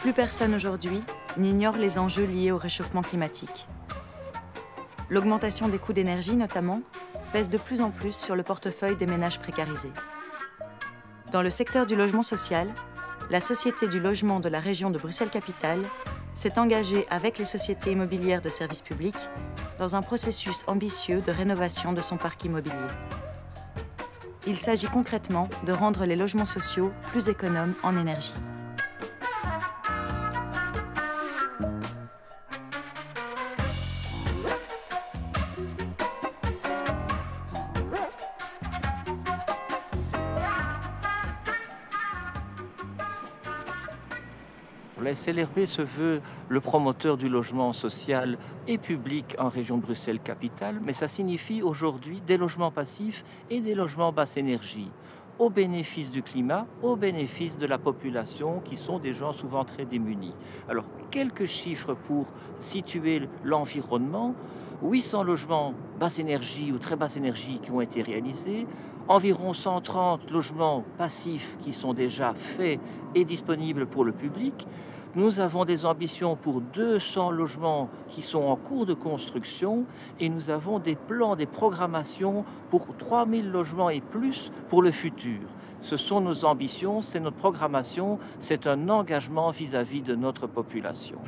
Plus personne aujourd'hui n'ignore les enjeux liés au réchauffement climatique. L'augmentation des coûts d'énergie, notamment, pèse de plus en plus sur le portefeuille des ménages précarisés. Dans le secteur du logement social, la Société du logement de la région de Bruxelles-Capitale s'est engagée avec les sociétés immobilières de services publics dans un processus ambitieux de rénovation de son parc immobilier. Il s'agit concrètement de rendre les logements sociaux plus économes en énergie. La SLRB se veut le promoteur du logement social et public en région de Bruxelles-Capitale, mais ça signifie aujourd'hui des logements passifs et des logements basse énergie, au bénéfice du climat, au bénéfice de la population, qui sont des gens souvent très démunis. Alors, quelques chiffres pour situer l'environnement. 800 logements basse énergie ou très basse énergie qui ont été réalisés, environ 130 logements passifs qui sont déjà faits et disponibles pour le public. Nous avons des ambitions pour 200 logements qui sont en cours de construction et nous avons des plans, des programmations pour 3000 logements et plus pour le futur. Ce sont nos ambitions, c'est notre programmation, c'est un engagement vis-à-vis de notre population.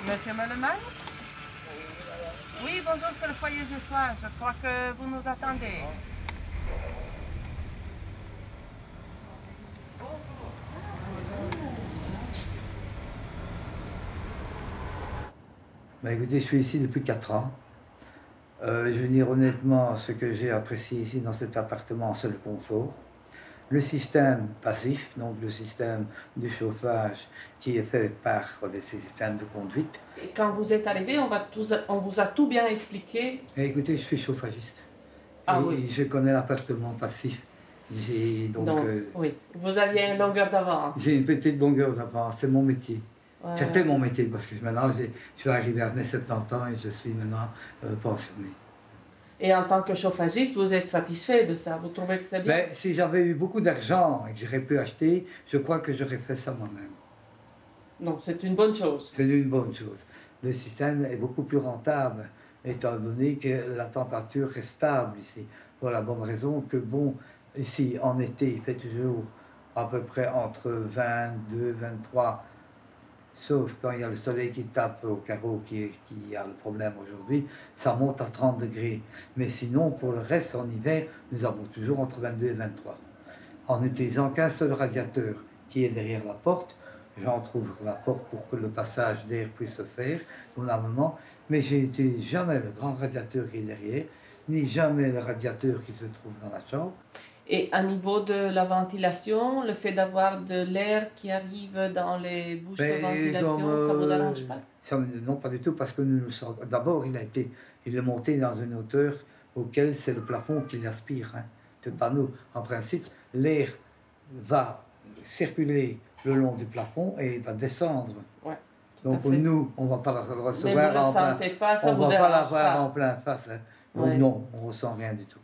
Monsieur Melemans? Oui, bonjour, c'est le foyer Gétois. Je crois que vous nous attendez. Ben écoutez, je suis ici depuis 4 ans. Je veux dire honnêtement, ce que j'ai apprécié ici dans cet appartement, c'est le confort. Le système passif, donc le système du chauffage qui est fait par les systèmes de conduite. Et quand vous êtes arrivé, on vous a tout bien expliqué. Et écoutez, je suis chauffagiste. Ah, et oui. je connais l'appartement passif. Donc, oui, vous aviez une longueur d'avance. J'ai une petite longueur d'avance, c'est mon métier. Ouais. C'était mon métier parce que maintenant, je suis arrivé à mes 70 ans et je suis maintenant pensionné. Et en tant que chauffagiste, vous êtes satisfait de ça? Vous trouvez que c'est bien? Ben, si j'avais eu beaucoup d'argent et que j'aurais pu acheter, je crois que j'aurais fait ça moi-même. Non, c'est une bonne chose. C'est une bonne chose. Le système est beaucoup plus rentable, étant donné que la température est stable ici. Pour la bonne raison que, bon, ici, en été, il fait toujours à peu près entre 22, 23, sauf quand il y a le soleil qui tape au carreau, qui a le problème aujourd'hui, ça monte à 30 degrés. Mais sinon, pour le reste, en hiver, nous avons toujours entre 22 et 23. En n'utilisant qu'un seul radiateur qui est derrière la porte, j'entrouvre la porte pour que le passage d'air puisse se faire, normalement, mais je n'utilise jamais le grand radiateur qui est derrière, ni jamais le radiateur qui se trouve dans la chambre. Et à niveau de la ventilation, le fait d'avoir de l'air qui arrive dans les bouches de ventilation, ça ne vous dérange pas? Non, pas du tout, parce que nous sommes... D'abord, il est monté dans une hauteur auquel c'est le plafond qui l'aspire. Hein. C'est pas nous. En principe, l'air va circuler le long du plafond et il va descendre. Ouais, donc nous, on ne va pas la recevoir mais vous en ne pas, ça on vous va dérange pas l'avoir pas en plein face. Hein. Donc ouais. Non, on ne ressent rien du tout.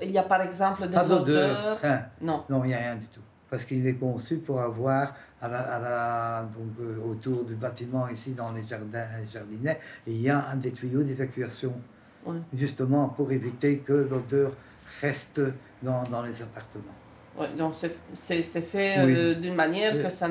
Il y a par exemple des odeurs. Hein. Non. Non, il n'y a rien du tout. Parce qu'il est conçu pour avoir autour du bâtiment, ici dans les jardinets, il y a des tuyaux d'évacuation. Ouais. Justement pour éviter que l'odeur reste dans les appartements. Ouais, donc c'est fait oui. D'une manière que ça...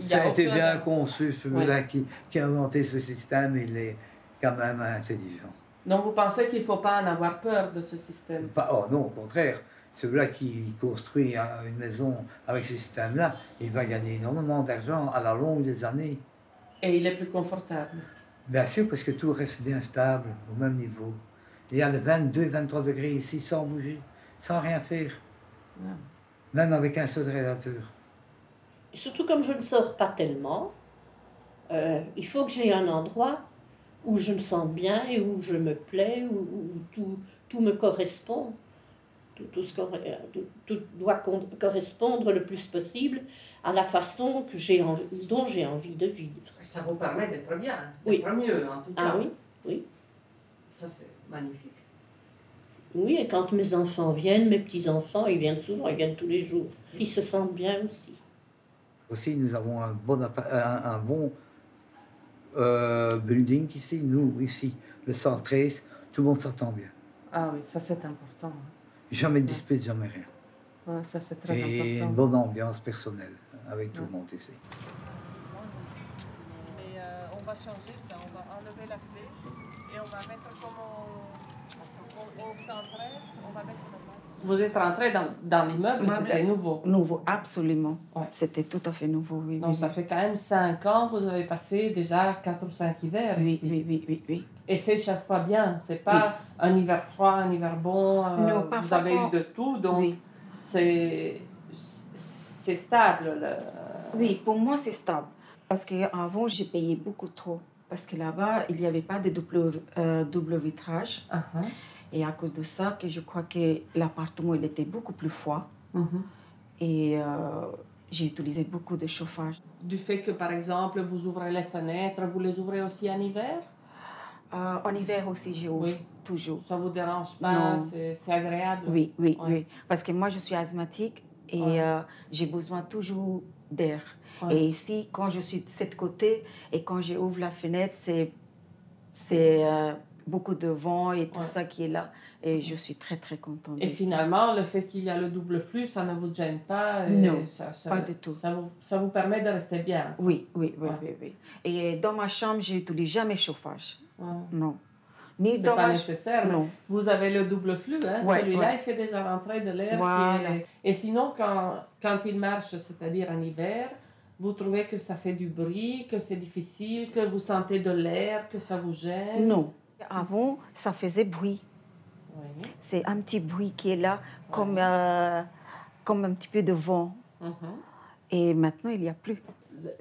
Ça a été bien conçu, celui-là qui a inventé ce système, il est quand même intelligent. Donc vous pensez qu'il ne faut pas en avoir peur de ce système? Oh non, au contraire. Celui-là qui construit une maison avec ce système-là, il va gagner énormément d'argent à la longue des années. Et il est plus confortable? Bien sûr, parce que tout reste bien stable, au même niveau. Il y a le 22, 23 degrés ici, sans bouger, sans rien faire. Non. Même avec un seul radiateur. Surtout comme je ne sors pas tellement, il faut que j'ai un endroit où je me sens bien et où je me plais, où tout me correspond. Tout doit correspondre le plus possible à la façon dont j'ai envie de vivre. Ça vous permet d'être bien, oui. D'être mieux en tout cas. Ah oui, oui. Ça c'est magnifique. Oui, et quand mes enfants viennent, mes petits-enfants, ils viennent souvent, ils viennent tous les jours. Ils se sentent bien aussi. Aussi, nous avons un bon building ici. Nous, ici, le 113, tout le monde s'entend bien. Ah oui, ça c'est important. Jamais de dispute, jamais rien. Ouais, ça c'est très Et important. une bonne ambiance personnelle avec tout le monde ici. Et on va changer ça, on va enlever la clé et on va mettre comme au 113, on va mettre la marque. Vous êtes rentré dans l'immeuble, c'était nouveau? Nouveau, absolument. Ouais. C'était tout à fait nouveau, oui. Donc ça fait quand même 5 ans, vous avez passé déjà 4 ou 5 hivers ici. Oui. Et c'est chaque fois bien, c'est pas un hiver froid, un hiver bon, non, pas vous avez eu de tout, donc c'est stable. Oui, pour moi c'est stable. Parce qu'avant, j'ai payé beaucoup trop. Parce que là-bas, il n'y avait pas de double vitrage. Et à cause de ça, que je crois que l'appartement il était beaucoup plus froid. Et j'ai utilisé beaucoup de chauffage. Du fait que, par exemple, vous ouvrez les fenêtres, vous les ouvrez aussi en hiver? En hiver aussi, j'ouvre toujours. Ça ne vous dérange pas? C'est agréable? Oui. Parce que moi, je suis asthmatique et j'ai besoin toujours d'air. Et ici, quand je suis de ce côté et quand j'ouvre la fenêtre, c'est beaucoup de vent et tout ça qui est là. Et je suis très, très contente. Et finalement, le fait qu'il y a le double flux, ça ne vous gêne pas? Non, pas du tout. Ça vous permet de rester bien? Oui. Et dans ma chambre, je n'utilise jamais chauffage. Non. C'est pas nécessaire. Non. Vous avez le double flux, hein? Celui-là, il fait déjà rentrer de l'air. Voilà. Et sinon, quand il marche, c'est-à-dire en hiver, vous trouvez que ça fait du bruit, que c'est difficile, que vous sentez de l'air, que ça vous gêne? Non. Avant, ça faisait bruit. Oui. C'est un petit bruit qui est là, comme un petit peu de vent. Et maintenant, il n'y a plus.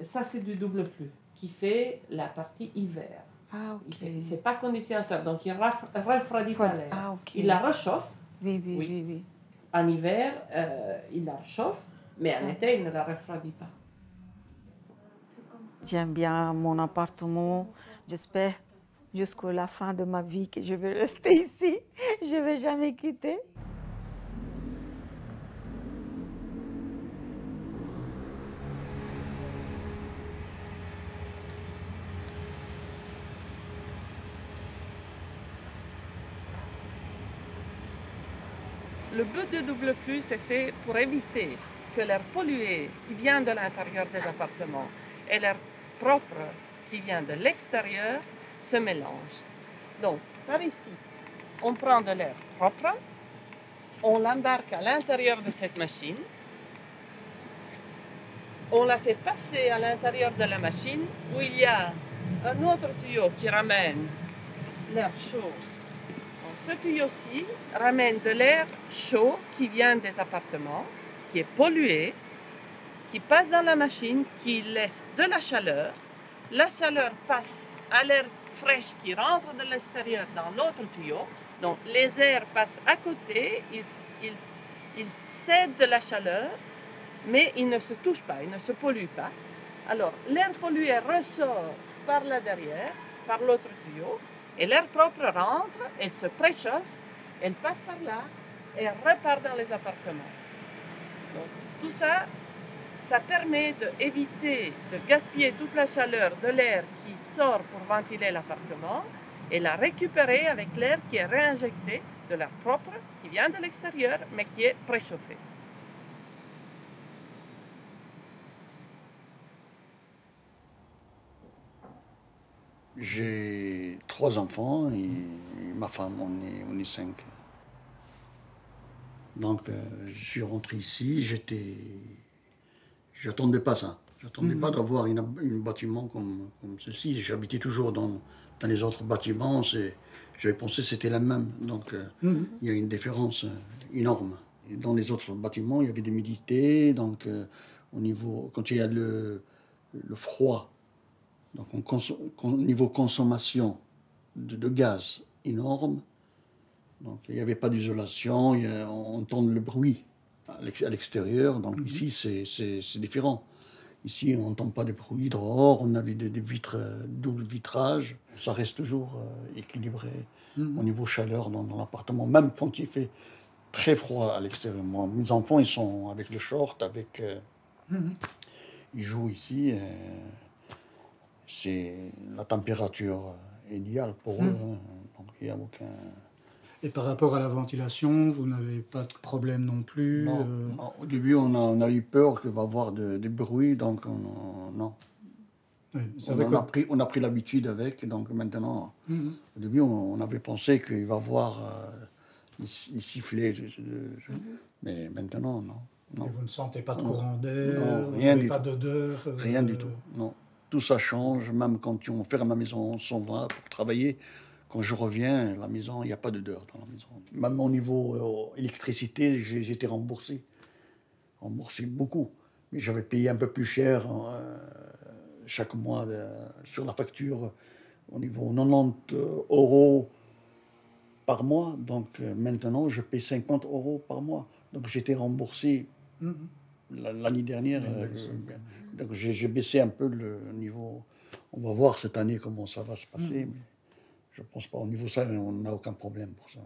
Ça, c'est du double flux qui fait la partie hiver. Ah, ok. C'est pas conditionnateur, donc il ne refroidit pas l'air. Ah, ok. Il la réchauffe. Oui. En hiver, il la réchauffe, mais en été, il ne la refroidit pas. J'aime bien mon appartement. J'espère jusqu'à la fin de ma vie que je vais rester ici. Je ne vais jamais quitter. Le but du double flux, c'est fait pour éviter que l'air pollué qui vient de l'intérieur des appartements et l'air propre qui vient de l'extérieur se mélangent. Donc, par ici, on prend de l'air propre, on l'embarque à l'intérieur de cette machine, on la fait passer à l'intérieur de la machine où il y a un autre tuyau qui ramène l'air chaud. Ce tuyau-ci ramène de l'air chaud qui vient des appartements, qui est pollué, qui passe dans la machine, qui laisse de la chaleur. La chaleur passe à l'air fraîche qui rentre de l'extérieur dans l'autre tuyau. Donc les airs passent à côté, ils cèdent de la chaleur, mais ils ne se touchent pas, ils ne se polluent pas. Alors l'air pollué ressort par là derrière, par l'autre tuyau. Et l'air propre rentre, elle se préchauffe, elle passe par là et repart dans les appartements. Donc, tout ça, ça permet d'éviter de gaspiller toute la chaleur de l'air qui sort pour ventiler l'appartement et la récupérer avec l'air qui est réinjecté, de l'air propre qui vient de l'extérieur mais qui est préchauffé. J'ai 3 enfants et ma femme, on est 5. Donc, je suis rentré ici, j'attendais pas ça. J'attendais pas d'avoir un bâtiment comme ceci. J'habitais toujours dans les autres bâtiments. J'avais pensé que c'était la même. Donc, il y a une différence énorme. Et dans les autres bâtiments, il y avait des humidités. Donc, quand il y a le froid, donc au niveau consommation de gaz énorme, donc il n'y avait pas d'isolation, on entend le bruit à l'extérieur, donc ici c'est différent. Ici on n'entend pas de bruit dehors, on avait des vitres, double vitrage, ça reste toujours équilibré au niveau chaleur dans l'appartement, même quand il fait très froid à l'extérieur. Moi, mes enfants ils sont avec le short, avec ils jouent ici. C'est la température idéale pour eux. Hein. Donc il n'y a aucun... Et par rapport à la ventilation, vous n'avez pas de problème non plus? Non, non. Au début, on a eu peur qu'il va y avoir des bruits, donc non. Oui, on a pris l'habitude avec, donc maintenant, au début, on avait pensé qu'il va y avoir les sifflets, mais maintenant, non. Et vous ne sentez pas de courant d'air, rien du pas tout. d'odeur? Rien du tout, non. Tout ça change, même quand on ferme la maison, on s'en va pour travailler. Quand je reviens, la maison, il n'y a pas d'odeur dans la maison. Même au niveau électricité, j'ai été remboursé. Remboursé beaucoup. Mais j'avais payé un peu plus cher chaque mois sur la facture au niveau 90 € par mois. Donc maintenant, je paye 50 € par mois. Donc j'étais remboursé l'année dernière. Donc j'ai baissé un peu le niveau. On va voir cette année comment ça va se passer. Mais je ne pense pas. Au niveau ça, on n'a aucun problème pour ça.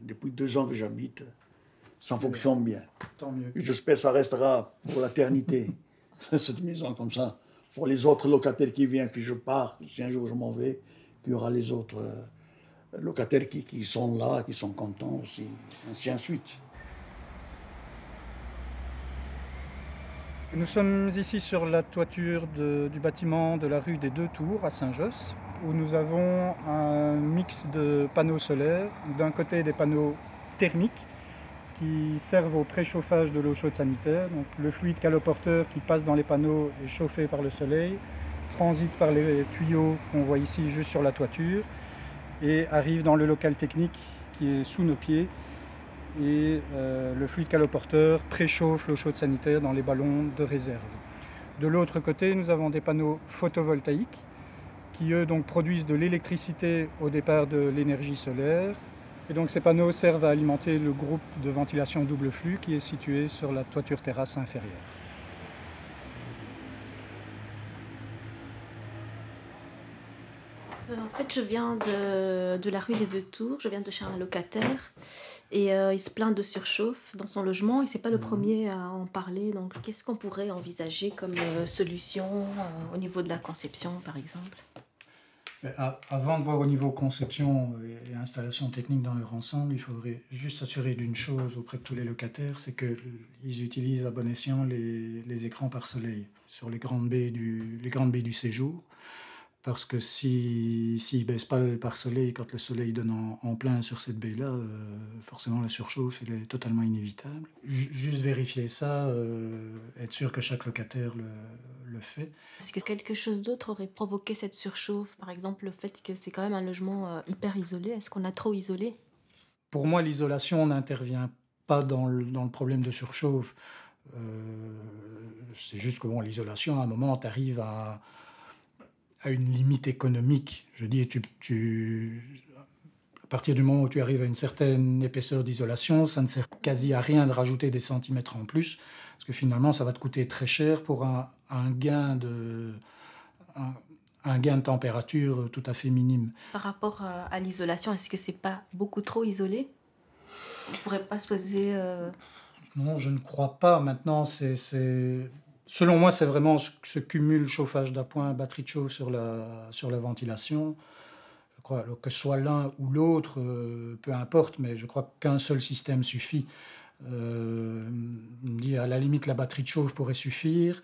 Depuis 2 ans que j'habite, ça fonctionne bien. Tant mieux. J'espère que ça restera pour l'éternité, cette maison comme ça. Pour les autres locataires qui viennent, que je pars, si un jour je m'en vais, qu'il y aura les autres locataires qui sont là, qui sont contents aussi, ainsi de suite. Nous sommes ici sur la toiture du bâtiment de la rue des Deux Tours à Saint-Josse, où nous avons un mix de panneaux solaires. D'un côté, des panneaux thermiques qui servent au préchauffage de l'eau chaude sanitaire. Donc, le fluide caloporteur qui passe dans les panneaux est chauffé par le soleil, transite par les tuyaux qu'on voit ici juste sur la toiture et arrive dans le local technique qui est sous nos pieds. Et le fluide caloporteur préchauffe l'eau chaude sanitaire dans les ballons de réserve. De l'autre côté, nous avons des panneaux photovoltaïques qui, eux, donc, produisent de l'électricité au départ de l'énergie solaire. Et donc ces panneaux servent à alimenter le groupe de ventilation double flux qui est situé sur la toiture terrasse inférieure. En fait, je viens de la rue des Deux Tours, je viens de chez un locataire et il se plaint de surchauffe dans son logement et c'est pas le premier à en parler. Donc, qu'est-ce qu'on pourrait envisager comme solution au niveau de la conception, par exemple? Avant de voir au niveau conception et installation technique dans leur ensemble, il faudrait juste s'assurer d'une chose auprès de tous les locataires, c'est qu'ils utilisent à bon escient les écrans par soleil sur les grandes baies du séjour. Parce que s'ils ne baissent pas le pare-soleil quand le soleil donne en plein sur cette baie-là, forcément la surchauffe elle est totalement inévitable. Juste vérifier ça, être sûr que chaque locataire le fait. Est-ce que quelque chose d'autre aurait provoqué cette surchauffe? Par exemple, le fait que c'est quand même un logement hyper isolé. Est-ce qu'on a trop isolé? Pour moi, l'isolation n'intervient pas dans le problème de surchauffe. C'est juste que l'isolation, à un moment, tu arrives à une limite économique. Je dis, à partir du moment où tu arrives à une certaine épaisseur d'isolation, ça ne sert quasi à rien de rajouter des centimètres en plus, parce que finalement, ça va te coûter très cher pour un gain de température tout à fait minime. Par rapport à l'isolation, est-ce que c'est pas beaucoup trop isolé? On ne pourrait pas se poser... Non, je ne crois pas. Maintenant, selon moi, c'est vraiment ce cumul chauffage d'appoint, batterie de chauffe sur la ventilation. Je crois que ce soit l'un ou l'autre, peu importe, mais je crois qu'un seul système suffit. À la limite, la batterie de chauffe pourrait suffire.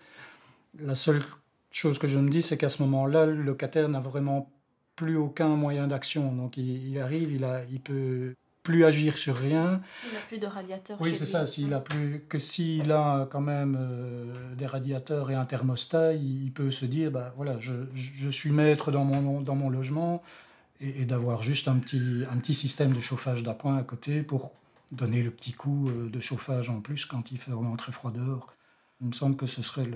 La seule chose que je me dis, c'est qu'à ce moment-là, le locataire n'a vraiment plus aucun moyen d'action. Donc il arrive, il peut plus agir sur rien. S'il n'a plus de radiateur. Oui, c'est ça. S'il a quand même des radiateurs et un thermostat, il peut se dire, voilà, je suis maître dans mon logement et d'avoir juste un petit système de chauffage d'appoint à côté pour donner le petit coup de chauffage en plus quand il fait vraiment très froid dehors. Il me semble que ce serait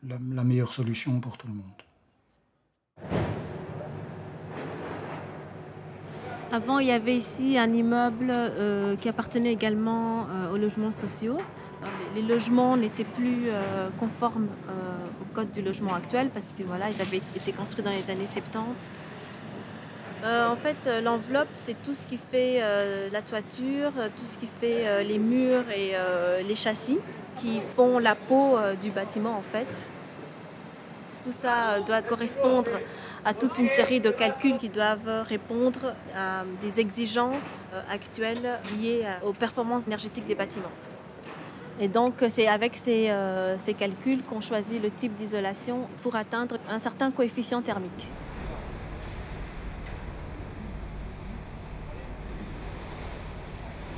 la meilleure solution pour tout le monde. Avant, il y avait ici un immeuble qui appartenait également aux logements sociaux. Les logements n'étaient plus conformes au code du logement actuel parce que voilà, ils avaient été construits dans les années 70. En fait, l'enveloppe, c'est tout ce qui fait la toiture, tout ce qui fait les murs et les châssis qui font la peau du bâtiment en fait. Tout ça doit correspondre à toute une série de calculs qui doivent répondre à des exigences actuelles liées aux performances énergétiques des bâtiments. Et donc, c'est avec ces calculs qu'on choisit le type d'isolation pour atteindre un certain coefficient thermique.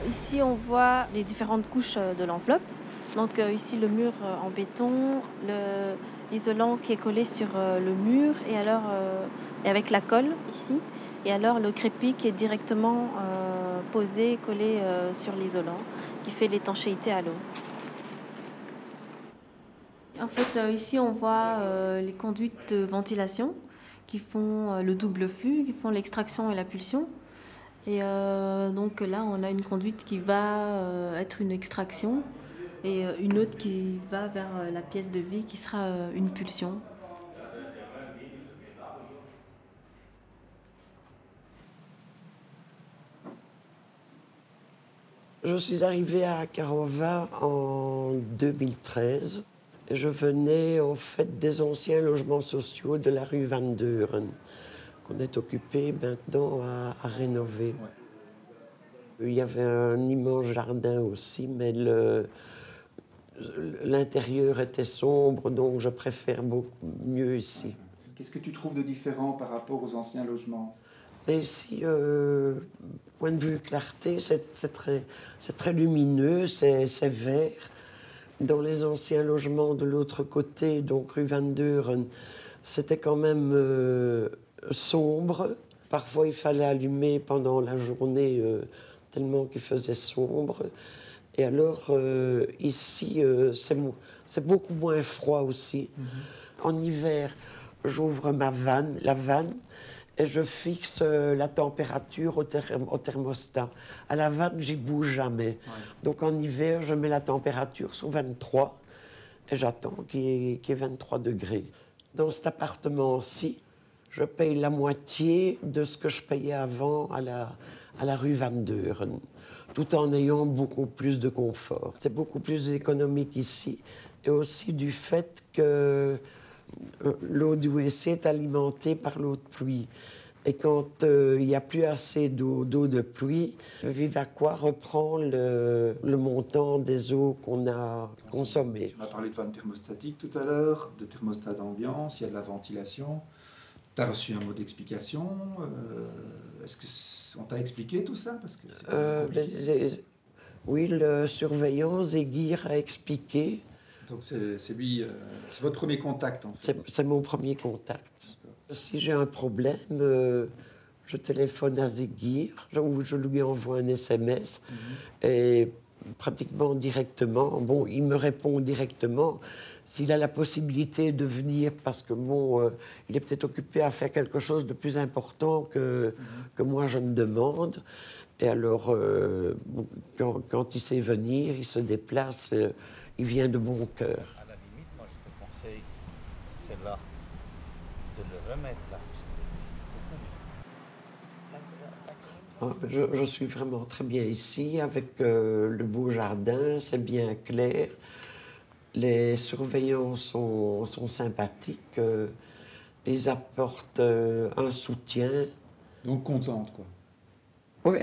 Ici, on voit les différentes couches de l'enveloppe. Donc ici, le mur en béton, l'isolant qui est collé sur le mur et avec la colle ici. Et alors le crépi qui est directement posé, collé sur l'isolant, qui fait l'étanchéité à l'eau. En fait, ici, on voit les conduites de ventilation qui font le double flux, qui font l'extraction et la pulsion. Et donc là, on a une conduite qui va être une extraction et une autre qui va vers la pièce de vie qui sera une pulsion. Je suis arrivée à Karova en 2013. Je venais en fait des anciens logements sociaux de la rue Van Deuren, qu'on est occupé maintenant à rénover. Ouais. Il y avait un immense jardin aussi, mais l'intérieur était sombre, donc je préfère beaucoup mieux ici. Qu'est-ce que tu trouves de différent par rapport aux anciens logements? Mais ici, point de vue clarté, c'est très lumineux, c'est vert. Dans les anciens logements de l'autre côté, donc rue Van Deuren, c'était quand même sombre. Parfois, il fallait allumer pendant la journée tellement qu'il faisait sombre. Et alors, ici, c'est beaucoup moins froid aussi. Mm-hmm. En hiver, j'ouvre la vanne, et je fixe la température au thermostat. À la vanne, j'y bouge jamais. Ouais. Donc en hiver, je mets la température sur 23 et j'attends qu'il y ait 23 degrés. Dans cet appartement-ci, je paye la moitié de ce que je payais avant à la rue Van Deuren, tout en ayant beaucoup plus de confort. C'est beaucoup plus économique ici, et aussi du fait que l'eau du WC est alimentée par l'eau de pluie. Et quand il n'y a plus assez d'eau de pluie, Vivacois reprend le montant des eaux qu'on a consommées. On a parlé de vanne thermostatique tout à l'heure, de thermostat d'ambiance, il y a de la ventilation. Tu as reçu un mot d'explication. Est-ce qu'on t'a expliqué tout ça? Parce que oui, le surveillant Zéguir a expliqué. Donc c'est lui, c'est votre premier contact en fait. C'est mon premier contact. Si j'ai un problème, je téléphone à Zéguir ou je lui envoie un SMS et pratiquement directement. Bon, il me répond directement. S'il a la possibilité de venir parce que bon, il est peut-être occupé à faire quelque chose de plus important que moi je me demande. Et alors, quand il sait venir, il se déplace. Il vient de bon cœur. À la limite, moi, je te conseille, c'est là, de le remettre là. Je suis vraiment très bien ici, avec le beau jardin, c'est bien clair. Les surveillants sont sympathiques, ils apportent un soutien. Donc contente, quoi. Oui.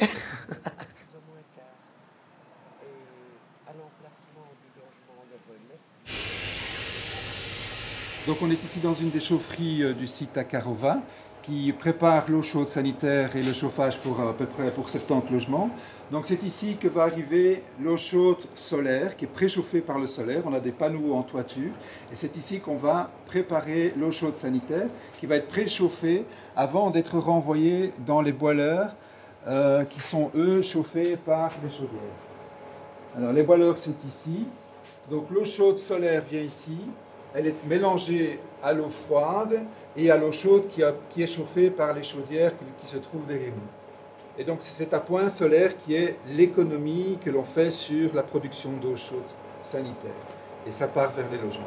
Donc on est ici dans une des chaufferies du site à Karova qui prépare l'eau chaude sanitaire et le chauffage pour à peu près pour 70 logements. Donc c'est ici que va arriver l'eau chaude solaire qui est préchauffée par le solaire. On a des panneaux en toiture et c'est ici qu'on va préparer l'eau chaude sanitaire qui va être préchauffée avant d'être renvoyée dans les boileurs qui sont eux chauffés par les chaudières. Alors les boileurs c'est ici. Donc l'eau chaude solaire vient ici. Elle est mélangée à l'eau froide et à l'eau chaude qui est chauffée par les chaudières qui se trouvent derrière nous. Et donc c'est cet appoint solaire qui est l'économie que l'on fait sur la production d'eau chaude sanitaire. Et ça part vers les logements.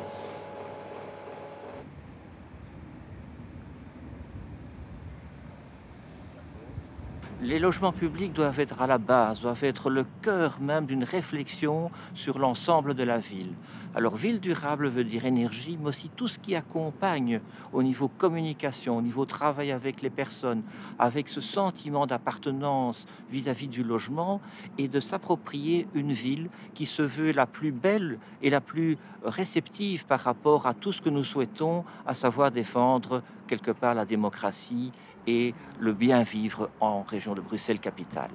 Les logements publics doivent être à la base, doivent être le cœur même d'une réflexion sur l'ensemble de la ville. Alors, ville durable veut dire énergie, mais aussi tout ce qui accompagne au niveau communication, au niveau travail avec les personnes, avec ce sentiment d'appartenance vis-à-vis du logement et de s'approprier une ville qui se veut la plus belle et la plus réceptive par rapport à tout ce que nous souhaitons, à savoir défendre quelque part la démocratie et le bien vivre en région de Bruxelles-Capitale.